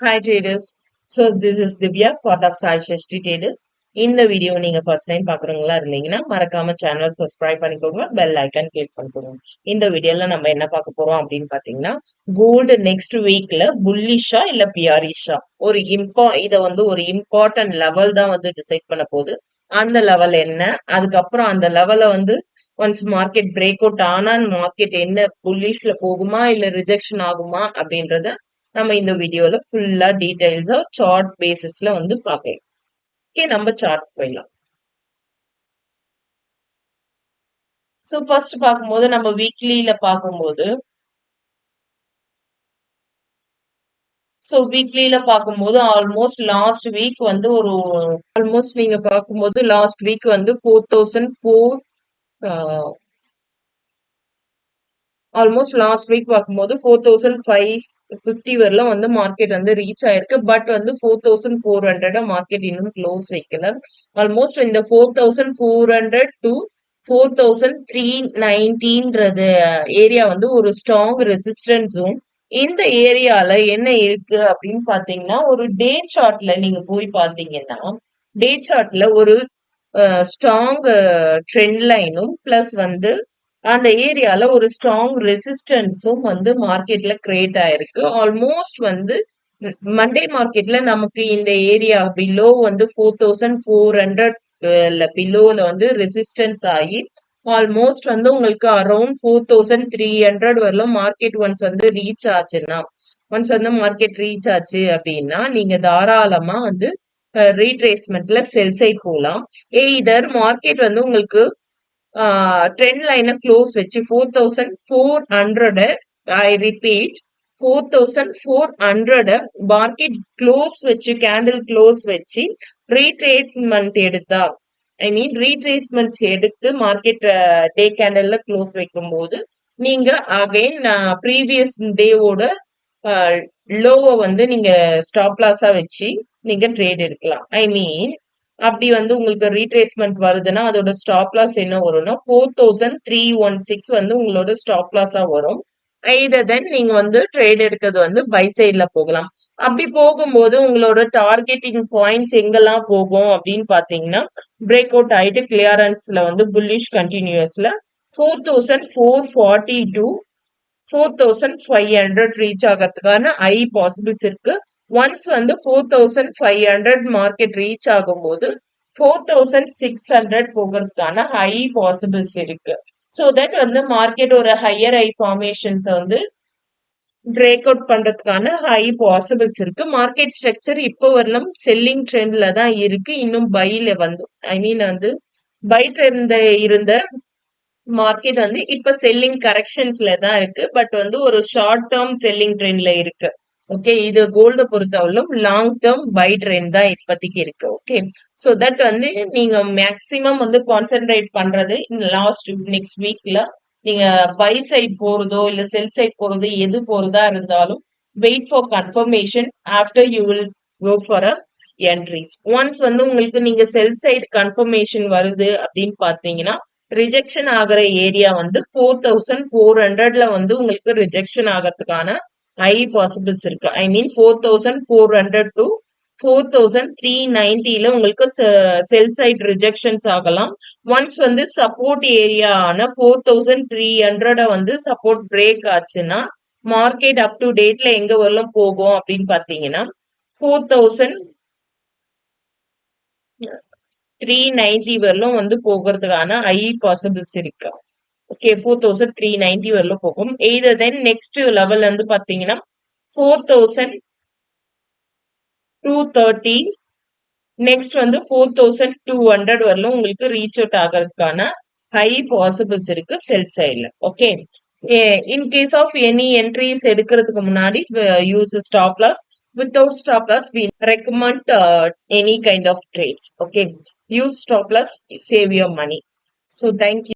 Hi traders. So this is Divya, part of Sai Shashti Traders. இந்த video நீங்க first time பாக்குறவங்களா இருந்தீங்கன்னா மறக்காம channel subscribe பண்ணிக்கோங்க, bell icon click பண்ணிக்கோங்க. இந்த வீடியோல நம்ம என்ன பார்க்க போறோம் அப்படின்னு பாத்தீங்கன்னா, கோல்டு நெக்ஸ்ட் வீக்ல புல்லிஷா இல்ல பியாரிஷா இத ஒரு இம்பார்ட்டன்ட் லெவல் தான் டிசைட் பண்ண போகுது. அந்த லெவல் என்ன, அதுக்கப்புறம் அந்த லெவலை ஒன்ஸ் மார்க்கெட் பிரேக் அவுட் ஆனா மார்க்கெட் என்ன புல்லிஷ்ல போகுமா இல்ல ரிஜெக்ஷன் ஆகுமா அப்படின்றத நம்ம இந்த வீடியோல ஃபுல்லா டீடைல்ஸா சார்ட் பேசிஸ்ல பார்க்கலாம். ஓகே, நம்ம சார்ட் போயிடலாம். சோ ஃபர்ஸ்ட் பார்க்கும்போது நம்ம வீக்லியில பார்க்கும்போது ஆல்மோஸ்ட் லாஸ்ட் வீக் நீங்க பார்க்கும்போது last week 4004 almost last week பார்க்கும்போது 4550 வரலாம் மார்க்கெட் ரீச் ஆயிருக்கு. பட் 4400 மார்க்கெட் இன்னும் க்ளோஸ் வைக்கல. ஆல்மோஸ்ட் இந்த 4400 டு 4390 ஏரியா ஒரு ஸ்ட்ராங் ரெசிஸ்டன்ஸ் ஜோன். இந்த ஏரியால என்ன இருக்கு அப்படின்னு பாத்தீங்கன்னா, ஒரு டே சார்ட்ல நீங்க போய் பாத்தீங்கன்னா, டே சார்ட்ல ஒரு ஸ்ட்ராங் ட்ரெண்ட் லைனும் பிளஸ் அந்த ஏரியால ஒரு ஸ்ட்ராங் ரெசிஸ்டன்ஸும் மார்க்கெட்ல கிரியேட் ஆயிருக்கு. ஆல்மோஸ்ட் மண்டே மார்க்கெட்ல நமக்கு இந்த ஏரியா பிலோ 4400 பிலோல ரெசிஸ்டன்ஸ் ஆகி ஆல்மோஸ்ட் உங்களுக்கு அரௌண்ட் 4300 வரலாம் மார்க்கெட் ஒன்ஸ் ரீச் ஆச்சுன்னா, மார்க்கெட் ரீச் ஆச்சு அப்படின்னா நீங்க தாராளமா ரீட்ரேஸ்மெண்ட்ல செல் சைட் போகலாம். இதர் மார்க்கெட் உங்களுக்கு ட்ரெண்ட் லைனை க்ளோஸ் வச்சு 4400 ஐ ரிப்பீட் 4400 மார்க்கெட் க்ளோஸ் வச்சு கேண்டில் க்ளோஸ் வச்சு ரீட்ரேட்மெண்ட் எடுத்தா ரீட்ரேஸ்மெண்ட் எடுத்து மார்க்கெட் டே கேண்டல்ல க்ளோஸ் வைக்கும் போது நீங்க அகைன் ப்ரீவியஸ் டேவோட லோவை நீங்க ஸ்டாப் லாஸா வச்சு நீங்க ட்ரேட் எடுக்கலாம். அப்படி உங்களுக்கு ரீட்ரேஸ்மெண்ட் வருதுன்னா அதோட ஸ்டாப் லாஸ் என்ன வரும்னா 4316 உங்களோட ஸ்டாப் லாஸா வரும். தென் நீங்க ட்ரேட் எடுக்கிறது பை சைட்ல போகலாம். அப்படி போகும்போது உங்களோட டார்கெட்டிங் பாயிண்ட்ஸ் எங்கெல்லாம் போகும் அப்படின்னு பாத்தீங்கன்னா, பிரேக் அவுட் ஆயிட்டு கிளியரன்ஸ்ல புல்லிஷ் கண்டினியூஸ்ல 4440 டு 4500 ரீச் ஆகிறதுக்கான ஹை பாசிபிள்ஸ் இருக்கு. ஒன்ஸ் 4500 மார்க்கெட் ரீச் ஆகும்போது 4600 போகிறதுக்கான ஹை பாசிபிள்ஸ் இருக்கு. சோ தட் மார்க்கெட் ஒரு higher high formations break out பண்றதுக்கான ஹை பாசிபிள்ஸ் இருக்கு. மார்க்கெட் ஸ்ட்ரக்சர் இப்போ வரலாம் செல்லிங் ட்ரெண்ட்ல தான் இருக்கு. இன்னும் பைல பை ட்ரெண்ட் இருந்த மார்க்கெட் இப்ப செல்லிங் கரெக்ஷன்ஸ்ல தான் இருக்கு. பட் ஒரு ஷார்ட் டேர்ம் செல்லிங் ட்ரெண்ட்ல இருக்கு. ஓகே, இது கோல்ட பொறுத்தவரைக்கும் லாங் டேர்ம் பை ட்ரெண்ட் தான் இப்போதைக்கு இருக்கு. ஓகே, சோ தட் நீங்க மேக்சிமம் கான்சென்ட்ரேட் பண்றது லாஸ்ட் நெக்ஸ்ட் வீக்ல நீங்க பை சைட் போறதோ இல்ல செல் சைட் போறதோ எது போறதா இருந்தாலும் wait for confirmation after you will go for a entries. Once உங்களுக்கு நீங்க செல் சைட் கன்ஃபர்மேஷன் வருது அப்படின்னு பாத்தீங்கன்னா, ரிஜெக்ஷன் ஆகிற ஏரியா 4400ல உங்களுக்கு ரிஜெக்ஷன் ஆகிறதுக்கான ஹை பாசிபிள்ஸ் இருக்கு. 4400 டு 4390ல உங்களுக்கு செல் சைட் ரிஜெக்ஷன்ஸ் ஆகலாம். ஒன்ஸ் சப்போர்ட் ஏரியான 4300 சப்போர்ட் பிரேக் ஆச்சுன்னா மார்க்கெட் அப் டு டேட்ல எங்க வரலாம் போகும் அப்படின்னு பாத்தீங்கன்னா 4390 வரலும் போகிறதுக்கான ஹை பாசிபிள்ஸ் இருக்கு. ஓகே, 4390 வரலும் போகும். எய்தர் தென் நெக்ஸ்ட் லெவல் பாத்தீங்கன்னா 4230 நெக்ஸ்ட் 4200 வரலும் உங்களுக்கு ரீச் அவுட் ஆகிறதுக்கான ஹை பாசிபிள்ஸ் இருக்கு செல் சைட்ல. Okay, in case of any entries எடுக்கிறதுக்கு முன்னாடி use stop loss. Without stop loss, we recommend any kind of trades. Okay, use stop loss, save your money. So thank you.